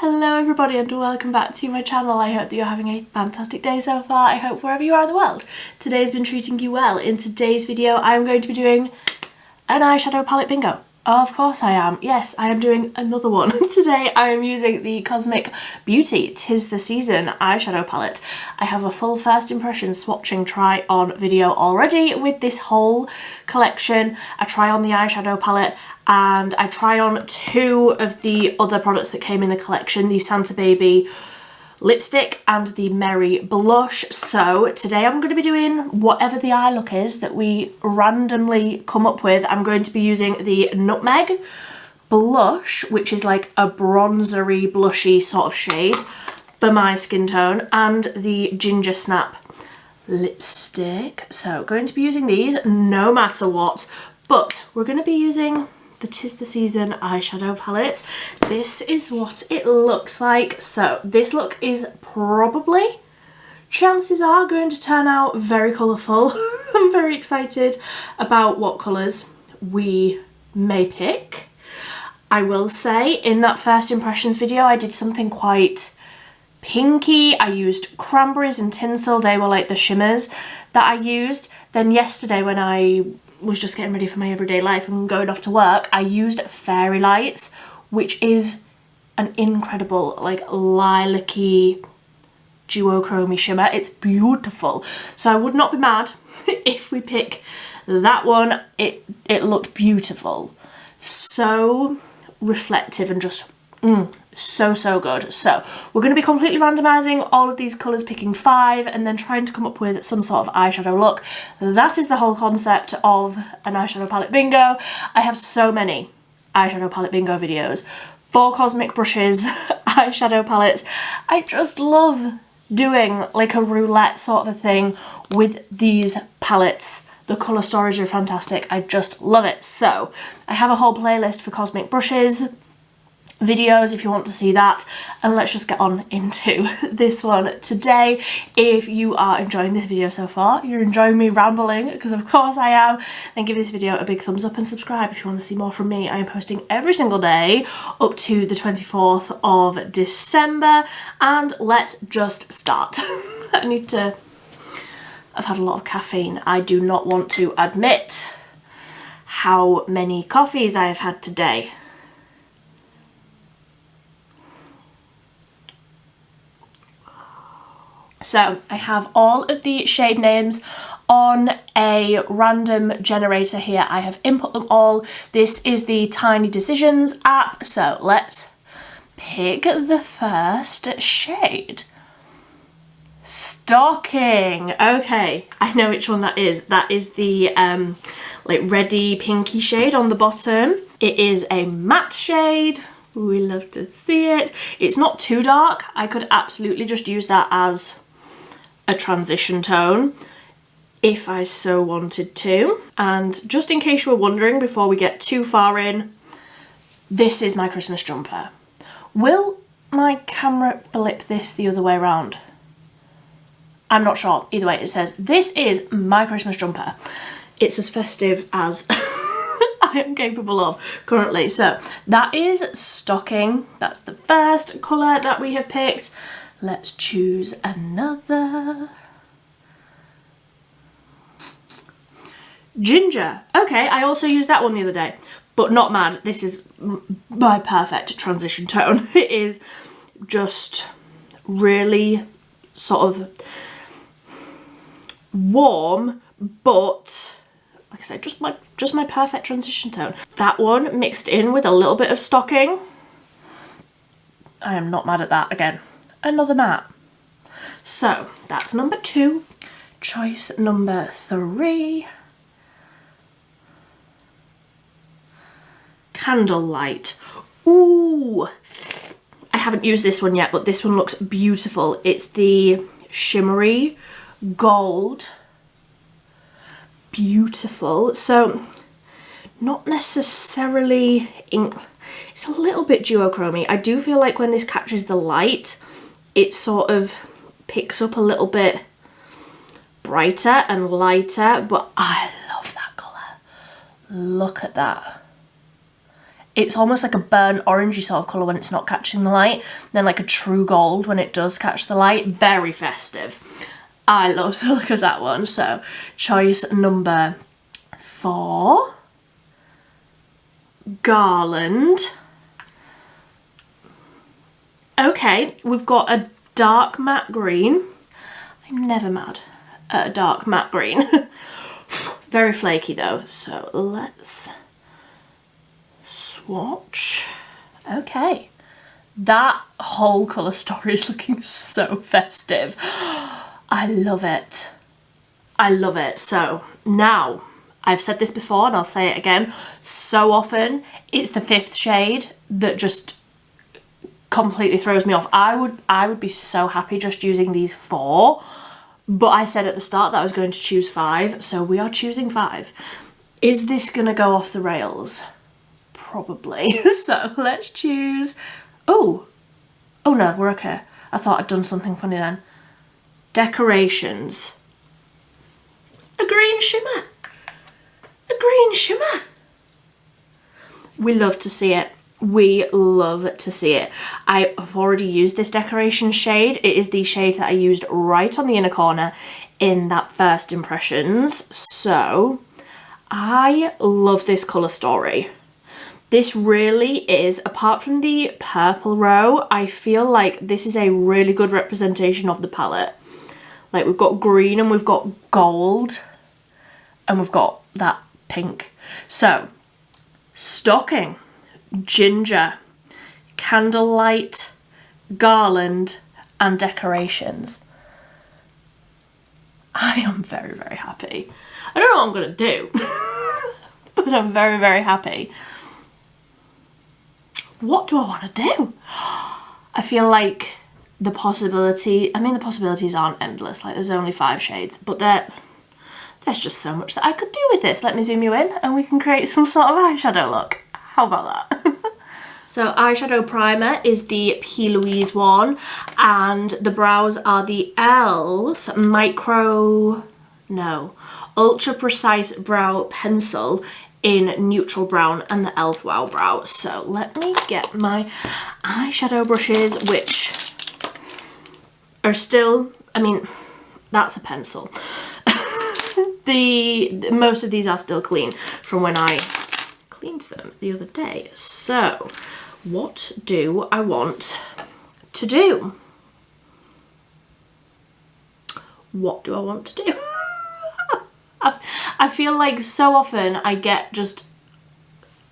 Hello everybody and welcome back to my channel. I hope that you're having a fantastic day so far. I hope wherever you are in the world, today's been treating you well. In today's video, I'm going to be doing an eyeshadow palette bingo. Of course I am. Yes, I am doing another one. Today I am using the Cosmic Beauty 'Tis the Season eyeshadow palette. I have a full first impression swatching try on video already with this whole collection. I try on the eyeshadow palette and I try on two of the other products that came in the collection, the Santa Baby lipstick and the Merry blush. So today I'm going to be doing whatever the eye look is that we randomly come up with. I'm going to be using the Nutmeg blush, which is like a bronzery blushy sort of shade for my skin tone, and the Ginger Snap lipstick. So going to be using these no matter what, but we're going to be using the 'Tis the Season eyeshadow palette. This is what it looks like. So this look is probably, chances are, going to turn out very colourful. I'm very excited about what colours we may pick. I will say in that first impressions video I did something quite pinky. I used cranberries and tinsel. They were like the shimmers that I used. Then yesterday when I was just getting ready for my everyday life and going off to work, I used Fairy Lights, which is an incredible like lilac-y duochrome shimmer. It's beautiful. So I would not be mad if we pick that one. It looked beautiful. So reflective and just so good. So we're going to be completely randomizing all of these colours, picking 5 and then trying to come up with some sort of eyeshadow look. That is the whole concept of an eyeshadow palette bingo. I have so many eyeshadow palette bingo videos, 4 cosmic brushes, eyeshadow palettes. I just love doing like a roulette sort of a thing with these palettes. The colour storage are fantastic. I just love it. So I have a whole playlist for cosmic brushes videos if you want to see that, and let's just get on into this one today. If you are enjoying this video so far, you're enjoying me rambling, because of course I am, then give this video a big thumbs up and subscribe if you want to see more from me. I am posting every single day up to the 24th of December, and let's just start. I've had a lot of caffeine. I do not want to admit how many coffees I have had today. So I have all of the shade names on a random generator here. I have input them all. This is the Tiny Decisions app. So let's pick the first shade. Stocking. Okay, I know which one that is. That is the like reddy pinky shade on the bottom. It is a matte shade. We love to see it. It's not too dark. I could absolutely just use that as a transition tone if I so wanted to. And just in case you were wondering before we get too far in, this is my Christmas jumper. Will my camera flip this the other way around? I'm not sure. Either way, it says this is my Christmas jumper. It's as festive as I am capable of currently. So that is Stocking. That's the first colour that we have picked. Let's choose another. Ginger. Okay, I also used that one the other day, but not mad. This is my perfect transition tone. It is just really sort of warm, but like I said, just my perfect transition tone. That one mixed in with a little bit of Stocking. I am not mad at that. Again, another matte. So that's number 2. Choice number 3. Candlelight. Ooh, I haven't used this one yet, but this one looks beautiful. It's the shimmery gold. Beautiful. So not necessarily ink. It's a little bit duochrome-y. I do feel like when this catches the light, it sort of picks up a little bit brighter and lighter, but I love that colour. Look at that. It's almost like a burnt orangey sort of colour when it's not catching the light. Then like a true gold when it does catch the light. Very festive. I love the look of that one. So choice number 4. Garland. Okay, we've got a dark matte green. I'm never mad at a dark matte green. Very flaky though, so let's swatch. Okay, that whole colour story is looking so festive. I love it. I love it. So now, I've said this before and I'll say it again, so often it's the 5th shade that just completely throws me off. I would be so happy just using these 4, but I said at the start that I was going to choose 5, so we are choosing 5. Is this gonna go off the rails? Probably. So let's choose. Oh no, we're okay. I thought I'd done something funny then. Decorations. A green shimmer. A green shimmer. We love to see it. We love to see it. I have already used this decoration shade. It is the shade that I used right on the inner corner in that first impressions. So I love this colour story. This really is, apart from the purple row, I feel like this is a really good representation of the palette. Like we've got green and we've got gold and we've got that pink. So stocking, ginger, candlelight, garland and decorations. I am very, very happy. I don't know what I'm gonna do, but I'm very, very happy. What do I want to do? I feel like the possibilities aren't endless. Like there's only 5 shades, but there's just so much that I could do with this. Let me zoom you in and we can create some sort of eyeshadow look. How about that? So eyeshadow primer is the P. Louise one, and the brows are the e.l.f. Ultra Precise Brow Pencil in neutral brown and the e.l.f. Wow Brow. So let me get my eyeshadow brushes, which are still, I mean, that's a pencil. Most of these are still clean from when I cleaned them the other day. So what do I want to do? What do I want to do? I feel like so often I get just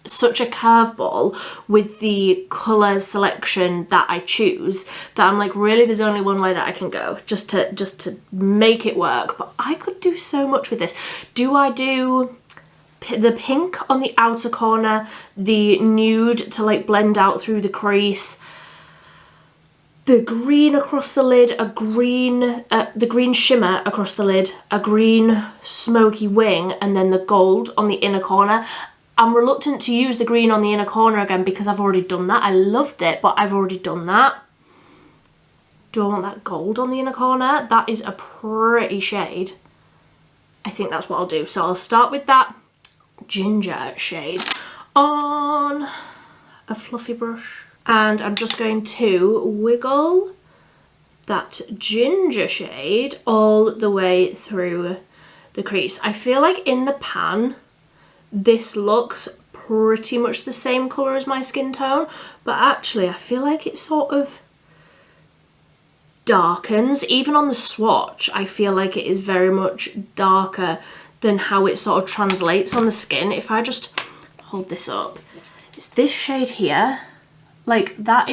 such a curveball with the colour selection that I choose that I'm like, really, there's only one way that I can go just to make it work. But I could do so much with this. Do I do the pink on the outer corner, the nude to like blend out through the crease, the green across the lid, the green shimmer across the lid, a green smoky wing, and then the gold on the inner corner? I'm reluctant to use the green on the inner corner again because I've already done that. I loved it, but I've already done that. Do I want that gold on the inner corner? That is a pretty shade. I think that's what I'll do. So I'll start with that ginger shade on a fluffy brush. And I'm just going to wiggle that ginger shade all the way through the crease. I feel like in the pan, this looks pretty much the same colour as my skin tone, but actually I feel like it sort of darkens. Even on the swatch, I feel like it is very much darker than how it sort of translates on the skin. If I just hold this up, it's this shade here. Like that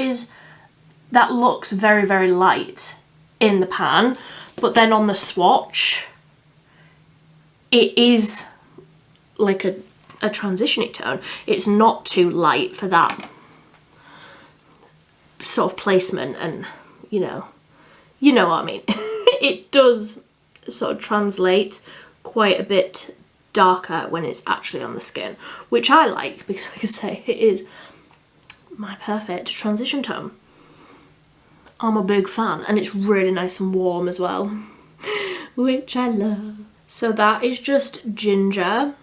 looks very, very light in the pan, but then on the swatch, it is like a transition-y tone. It's not too light for that sort of placement, and you know what I mean. It does sort of translate quite a bit darker when it's actually on the skin, which I like because, like I say, it is my perfect transition tone. I'm a big fan, and it's really nice and warm as well, which I love. So that is just ginger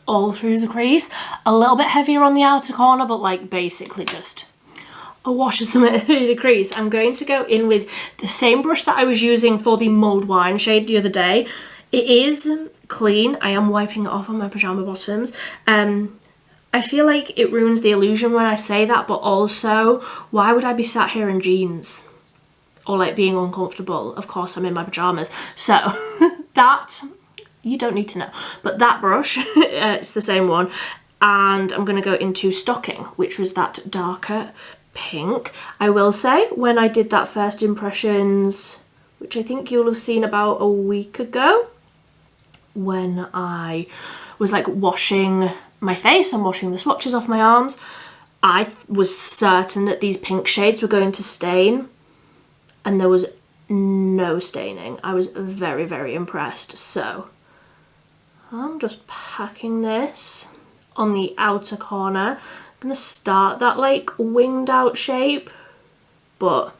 all through the crease. A little bit heavier on the outer corner, but like basically just a wash of something through the crease. I'm going to go in with the same brush that I was using for the mulled wine shade the other day. It is clean. I am wiping it off on my pyjama bottoms. I feel like it ruins the illusion when I say that, but also, why would I be sat here in jeans? Or like being uncomfortable? Of course I'm in my pyjamas. So that, you don't need to know. But that brush, it's the same one. And I'm going to go into Stocking, which was that darker pink. I will say, when I did that first impressions, which I think you'll have seen about a week ago, when I was like washing my face and washing the swatches off my arms, I was certain that these pink shades were going to stain, and there was no staining. I was very, very impressed. So I'm just packing this on the outer corner. I'm gonna start that like winged out shape, but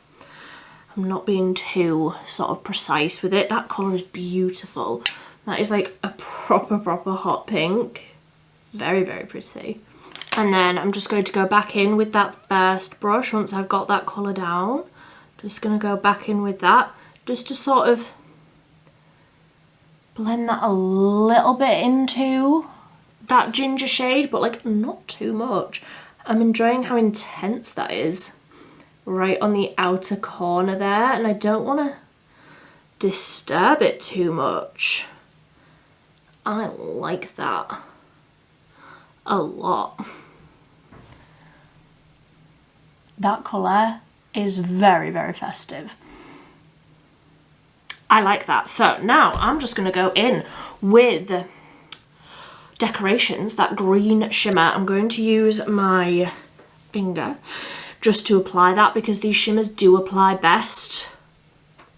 I'm not being too sort of precise with it. That colour is beautiful. That is like a proper hot pink. Very, very pretty. And then I'm just going to go back in with that first brush once I've got that colour down. Just going to go back in with that just to sort of blend that a little bit into that ginger shade, but like not too much. I'm enjoying how intense that is right on the outer corner there, and I don't want to disturb it too much. I like that a lot. That colour is very, very festive. I like that. So now I'm just going to go in with Decorations, that green shimmer. I'm going to use my finger just to apply that, because these shimmers do apply best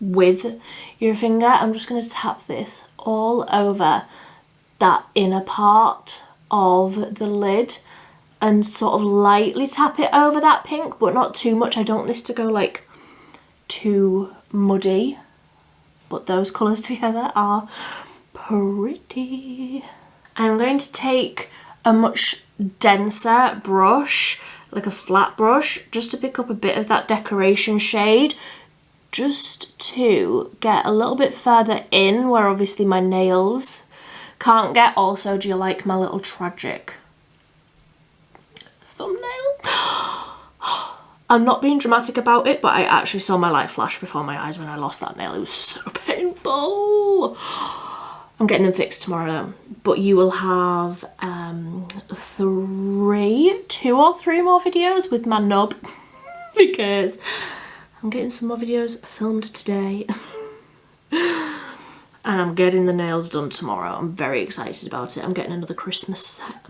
with your finger. I'm just going to tap this all over that inner part of the lid and sort of lightly tap it over that pink, but not too much. I don't want this to go like too muddy, but those colours together are pretty. I'm going to take a much denser brush, like a flat brush, just to pick up a bit of that Decoration shade, just to get a little bit further in where obviously my nails can't get. Also, do you like my little tragic thumbnail? I'm not being dramatic about it, but I actually saw my light flash before my eyes when I lost that nail. It was so painful. I'm getting them fixed tomorrow though. But you will have 2 or 3 more videos with my nub because I'm getting some more videos filmed today. And I'm getting the nails done tomorrow. I'm very excited about it. I'm getting another Christmas set.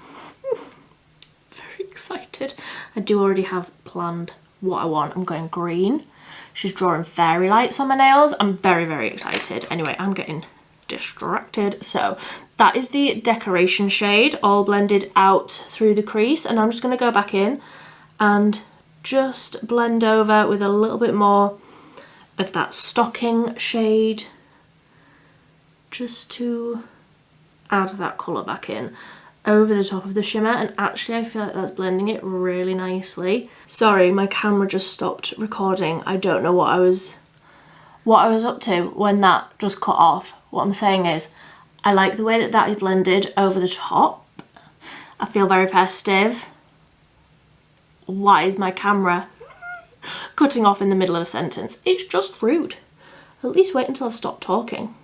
Very excited. I do already have planned what I want. I'm going green. She's drawing fairy lights on my nails. I'm very, very excited. Anyway, I'm getting distracted. So that is the Decoration shade all blended out through the crease, and I'm just going to go back in and just blend over with a little bit more of that Stocking shade, just to add that colour back in over the top of the shimmer. And actually I feel like that's blending it really nicely. Sorry, my camera just stopped recording. I don't know what I was up to when that just cut off. What I'm saying is, I like the way that that is blended over the top. I feel very festive. Why is my camera cutting off in the middle of a sentence? It's just rude. At least wait until I've stopped talking.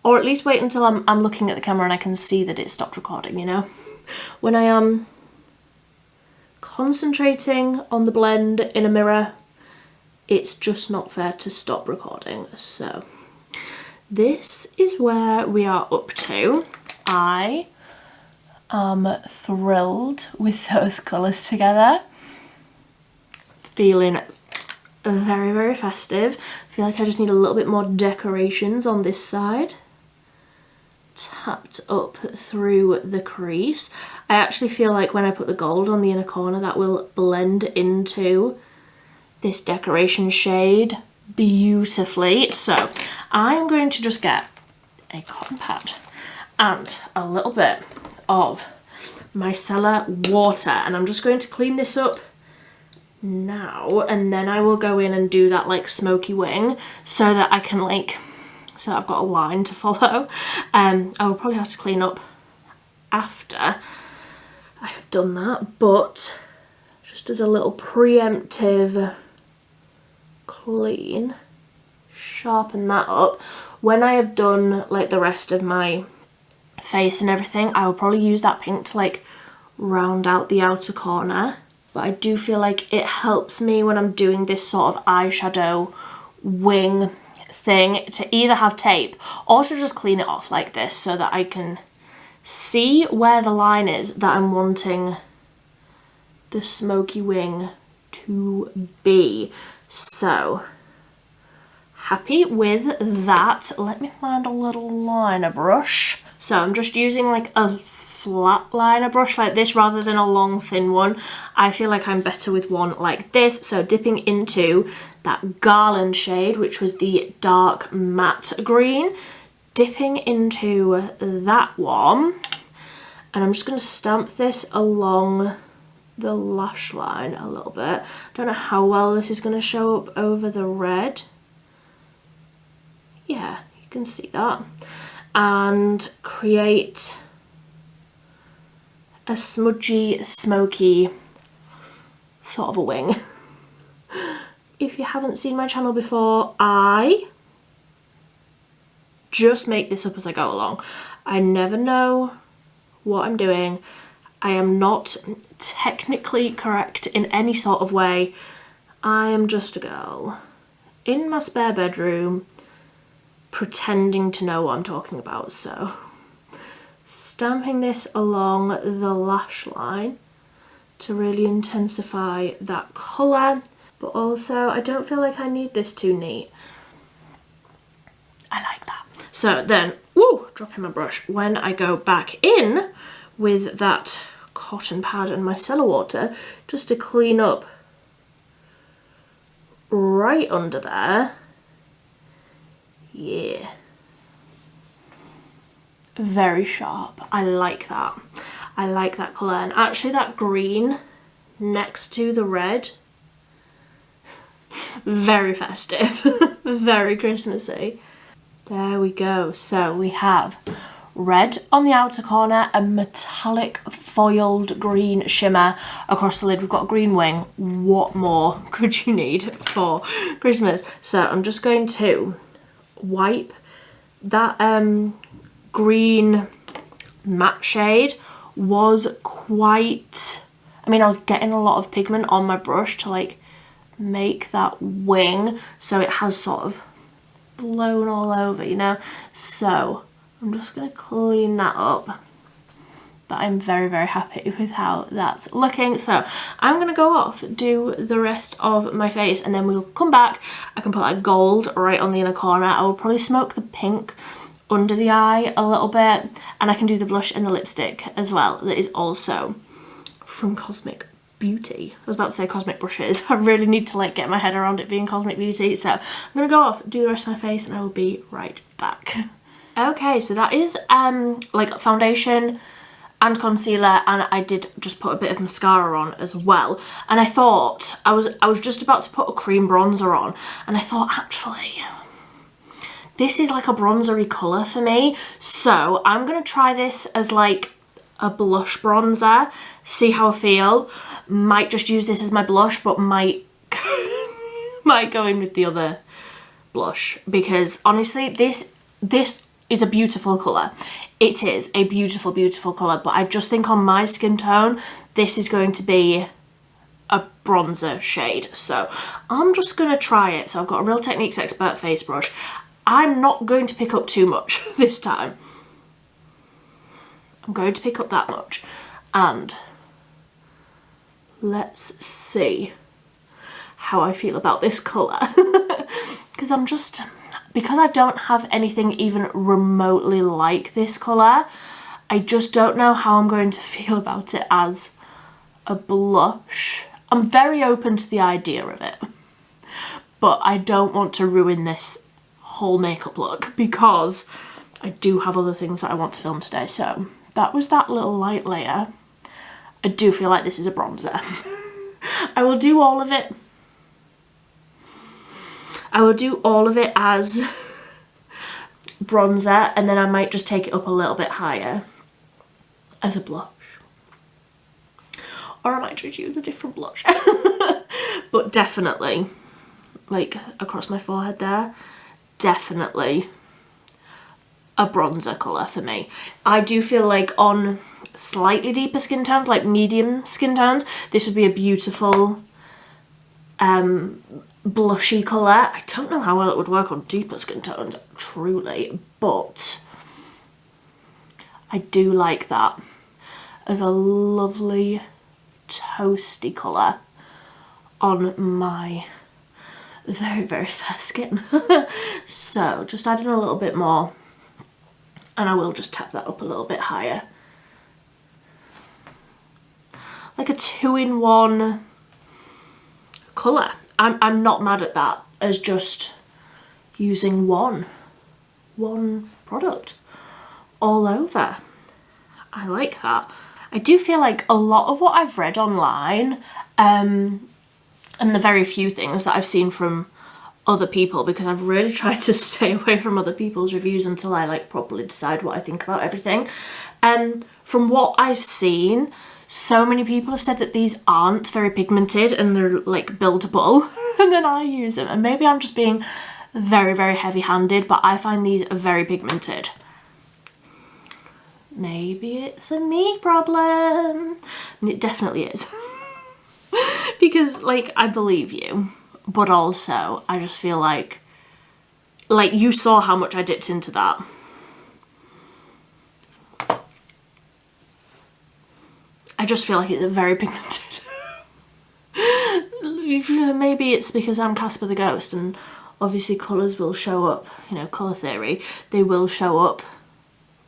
Or at least wait until I'm looking at the camera and I can see that it stopped recording, you know? When I am concentrating on the blend in a mirror, it's just not fair to stop recording. So this is where we are up to. I am thrilled with those colours together. Feeling very, very festive. Feel like I just need a little bit more decorations on this side. Tapped up through the crease. I actually feel like when I put the gold on the inner corner, that will blend into this Decoration shade beautifully. So I'm going to just get a cotton pad and a little bit of micellar water, and I'm just going to clean this up now, and then I will go in and do that like smoky wing so that I can like, so I've got a line to follow. I will probably have to clean up after I have done that, but just as a little preemptive clean, sharpen that up. When I have done like the rest of my face and everything, I will probably use that pink to like round out the outer corner. But I do feel like it helps me when I'm doing this sort of eyeshadow wing thing to either have tape or to just clean it off like this so that I can see where the line is that I'm wanting the smoky wing to be. So happy with that. Let me find a little liner brush. So I'm just using like a flat liner brush like this rather than a long thin one. I feel like I'm better with one like this. So dipping into that Garland shade, which was the dark matte green, dipping into that one, and I'm just going to stamp this along the lash line a little bit. Don't know how well this is going to show up over the red. Yeah, you can see that. And create a smudgy, smoky sort of a wing. If you haven't seen my channel before, I just make this up as I go along. I never know what I'm doing. I am not technically correct in any sort of way. I am just a girl in my spare bedroom pretending to know what I'm talking about. So stamping this along the lash line to really intensify that colour, but also I don't feel like I need this too neat. I like that. So then, woo, dropping my brush. When I go back in with that cotton pad and micellar water, just to clean up right under there. Yeah. Very sharp. I like that. I like that colour. And actually that green next to the red, very festive. Very Christmassy. There we go. So we have red on the outer corner, a metallic foiled green shimmer across the lid. We've got a green wing. What more could you need for Christmas? So I'm just going to wipe that green matte shade. Was quite, I mean, I was getting a lot of pigment on my brush to like make that wing, so it has sort of blown all over, you know. So I'm just going to clean that up, but I'm very, very happy with how that's looking. So I'm going to go off, do the rest of my face, and then we'll come back. I can put that gold right on the inner corner. I will probably smoke the pink under the eye a little bit, and I can do the blush and the lipstick as well. That is also from Cosmic Beauty. I was about to say Cosmic Brushes. I really need to like get my head around it being Cosmic Beauty. So I'm gonna go off, do the rest of my face, and I will be right back. Okay, so that is like foundation and concealer, and I did just put a bit of mascara on as well. And I thought I was just about to put a cream bronzer on, and I thought actually this is like a bronzery colour for me, so I'm gonna try this as like a blush bronzer, see how I feel. Might just use this as my blush, but might go in with the other blush, because honestly this is a beautiful colour. It is a beautiful, beautiful colour, but I just think on my skin tone this is going to be a bronzer shade. So I'm just gonna try it. So I've got a Real Techniques Expert face brush. I'm not going to pick up too much this time. I'm going to pick up that much, and let's see how I feel about this colour. Because I don't have anything even remotely like this colour, I just don't know how I'm going to feel about it as a blush. I'm very open to the idea of it, but I don't want to ruin this whole makeup look because I do have other things that I want to film today. So that was that little light layer. I do feel like this is a bronzer. I will do all of it. I will do all of it as bronzer, and then I might just take it up a little bit higher as a blush. Or I might just use a different blush. But definitely, like across my forehead there, definitely a bronzer colour for me. I do feel like on slightly deeper skin tones, like medium skin tones, this would be a beautiful blushy colour. I don't know how well it would work on deeper skin tones, truly, but I do like that as a lovely toasty colour on my very, very fair skin. So just add in a little bit more, and I will just tap that up a little bit higher. Like a 2-in-1 colour. I'm not mad at that as just using one product all over. I like that. I do feel like a lot of what I've read online, and the very few things that I've seen from other people, because I've really tried to stay away from other people's reviews until I like properly decide what I think about everything. From what I've seen, so many people have said that these aren't very pigmented and they're like buildable, and then I use them, and maybe I'm just being very, very heavy-handed, but I find these very pigmented. Maybe it's a me problem, and it definitely is. Because like, I believe you, but also I just feel like you saw how much I dipped into that. I just feel like it's very pigmented. Maybe it's because I'm Casper the Ghost, and obviously colours will show up, you know, colour theory, they will show up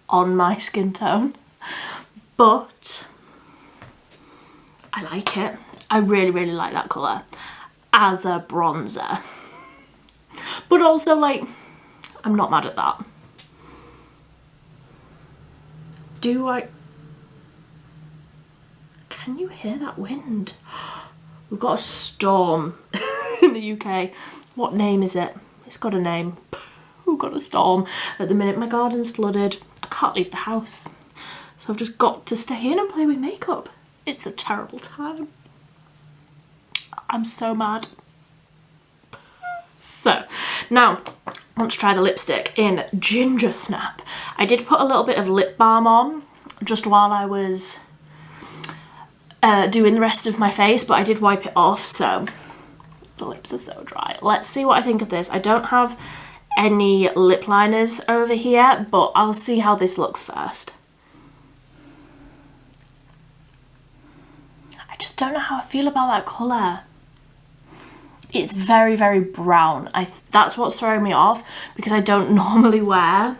on my skin tone, but I like it. I really, really like that colour as a bronzer, but also like, I'm not mad at that. Can you hear that wind? We've got a storm in the UK. What name is it? It's got a name. We've got a storm at the minute. My garden's flooded. I can't leave the house, so I've just got to stay in and play with makeup. It's a terrible time. I'm so mad. So now I want to try the lipstick in Ginger Snap. I did put a little bit of lip balm on just while I was doing the rest of my face, but I did wipe it off, so the lips are so dry. Let's see what I think of this. I don't have any lip liners over here, but I'll see how this looks first. I just don't know how I feel about that colour. It's very, very brown. That's what's throwing me off, because I don't normally wear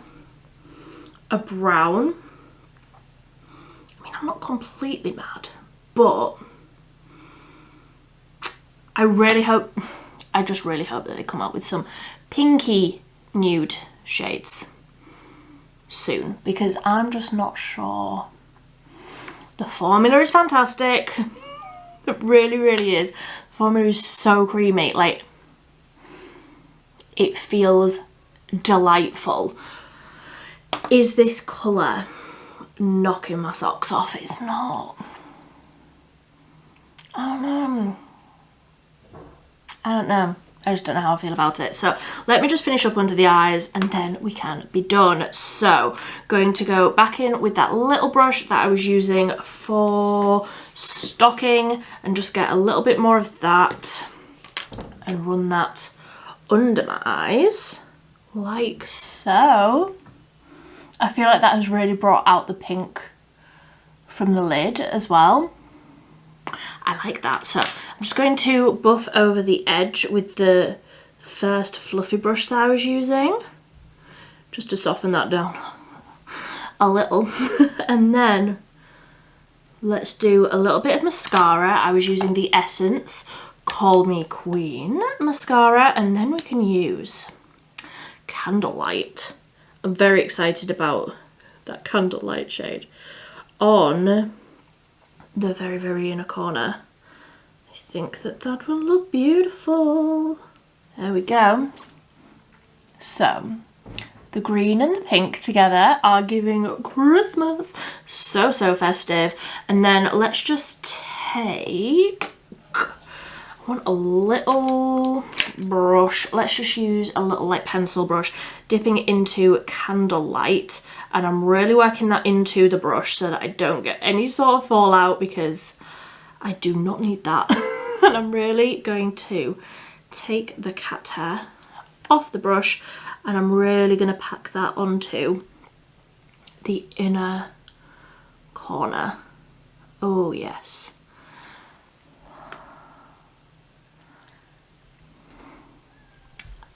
a brown. I mean, I'm not completely mad, but I just really hope that they come out with some pinky nude shades soon, because I'm just not sure. The formula is fantastic. It really, really is. The formula is so creamy. Like, it feels delightful. Is this colour knocking my socks off? It's not. I don't know. I just don't know how I feel about it. So let me just finish up under the eyes and then we can be done. So going to go back in with that little brush that I was using for stocking and just get a little bit more of that and run that under my eyes like so. I feel like that has really brought out the pink from the lid as well. I like that. So I'm just going to buff over the edge with the first fluffy brush that I was using, just to soften that down a little. And then let's do a little bit of mascara. I was using the Essence Call Me Queen mascara, and then we can use Candlelight. I'm very excited about that Candlelight shade, on the very, very inner corner. I think that that will look beautiful. There we go. So the green and the pink together are giving Christmas. So, so festive. And then let's just take, I want a little brush. Let's just use a little like pencil brush, dipping it into Candlelight. And I'm really working that into the brush so that I don't get any sort of fallout, because I do not need that. And I'm really going to take the cat hair off the brush, and I'm really going to pack that onto the inner corner. Oh yes.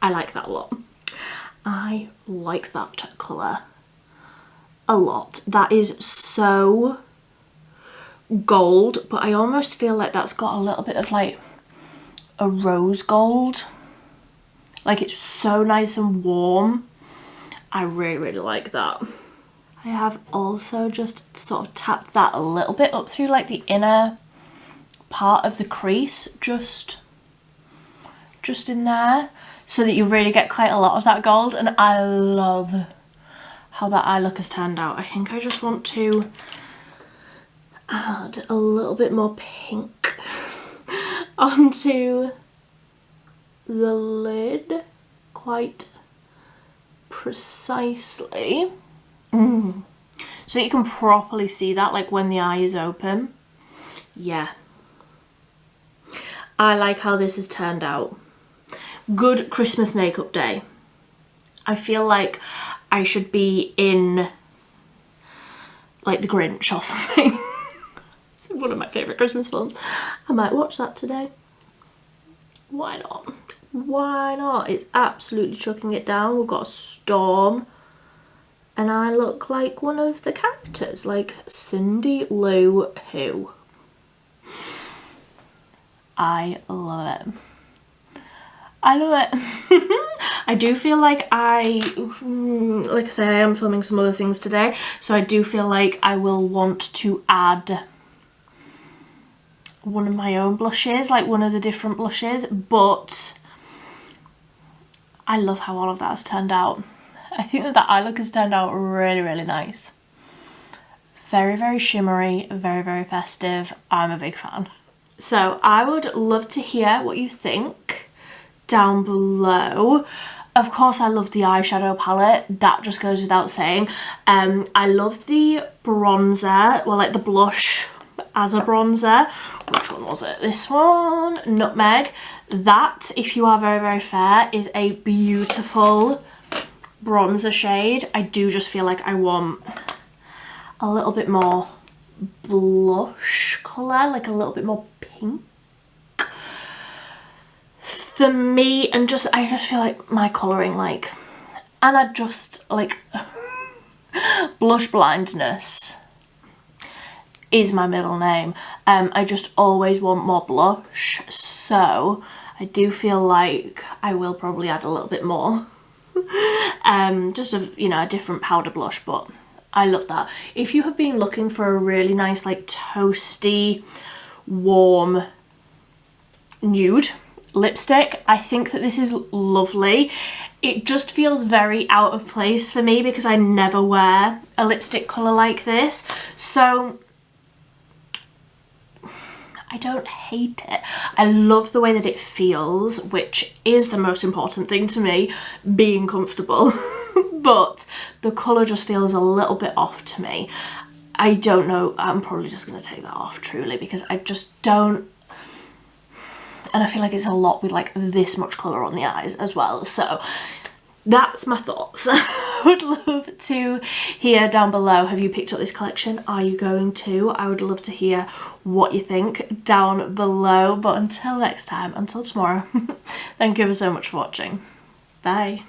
I like that a lot. I like that colour a lot. That is so gold, but I almost feel like that's got a little bit of like a rose gold. Like, it's so nice and warm. I really, really like that. I have also just sort of tapped that a little bit up through like the inner part of the crease, just in there, so that you really get quite a lot of that gold. And I love how that eye look has turned out. I think I just want to add a little bit more pink onto the lid quite precisely. So you can properly see that, like when the eye is open. Yeah. I like how this has turned out. Good Christmas makeup day. I feel like I should be in like The Grinch or something. It's one of my favourite Christmas films. I might watch that today. Why not? Why not? It's absolutely chucking it down. We've got a storm. And I look like one of the characters, like Cindy Lou Who. I love it. I love it. I do feel like I say, I am filming some other things today, so I do feel like I will want to add one of my own blushes, like one of the different blushes, but I love how all of that has turned out. I think that eye look has turned out really, really nice. Very, very shimmery, very, very festive. I'm a big fan. So I would love to hear what you think down below. Of course, I love the eyeshadow palette. That just goes without saying. I love the bronzer, well, like the blush as a bronzer. Which one was it? This one, Nutmeg. That, if you are very, very fair, is a beautiful bronzer shade. I do just feel like I want a little bit more blush colour, like a little bit more pink for me, and just I just feel like my colouring, like, and I just like blush blindness is my middle name. I just always want more blush, so I do feel like I will probably add a little bit more. Just a, you know, a different powder blush, but I love that. If you have been looking for a really nice, like, toasty, warm nude lipstick, I think that this is lovely. It just feels very out of place for me because I never wear a lipstick colour like this, so I don't hate it. I love the way that it feels, which is the most important thing to me, being comfortable. But the colour just feels a little bit off to me. I don't know, I'm probably just going to take that off truly, because I just don't, and I feel like it's a lot with like this much colour on the eyes as well. So that's my thoughts. I would love to hear down below, have you picked up this collection? Are you going to? I would love to hear what you think down below. But until next time, until tomorrow, thank you ever so much for watching. Bye.